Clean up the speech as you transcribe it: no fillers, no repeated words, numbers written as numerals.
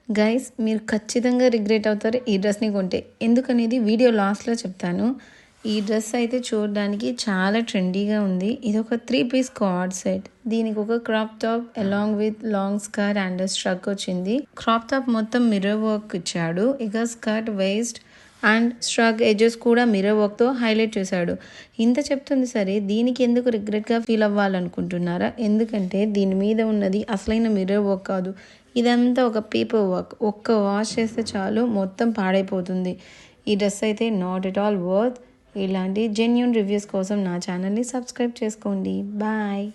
Guys మీరు ఖచ్చితంగా regret అవుతారు ఈ డ్రెస్ని కొంటే. ఎందుకనేది వీడియో లాస్ట్లో చెప్తాను. ఈ డ్రెస్ అయితే చూడడానికి చాలా ట్రెండీగా ఉంది. ఇది ఒక 3 పీస్ కార్డ్ సెట్. దీనికి ఒక crop top along with long skirt and struck వచ్చింది. క్రాప్ టాప్ మొత్తం మిర్రర్ వర్క్ ఇచ్చాడు. ఇక skirt waste and struck edges కూడా మిర్రర్ వర్క్తో హైలైట్ చేశాడు. ఇంత చెప్తుంది సరే, దీనికి ఎందుకు రిగ్రెట్గా ఫీల్ అవ్వాలనుకుంటున్నారా? ఎందుకంటే దీని మీద ఉన్నది అసలైన మిర్రర్ వర్క్ కాదు. ఇదంతా ఒక పేపర్ వర్క్. ఒక్క వాష్ చేస్తే చాలు మొత్తం పాడైపోతుంది. ఈ డ్రెస్ అయితే నాట్ ఎట్ ఆల్ వర్త్. ఇలాంటి జెన్యూన్ రివ్యూస్ కోసం నా ఛానల్ని సబ్స్క్రైబ్ చేసుకోండి. బాయ్.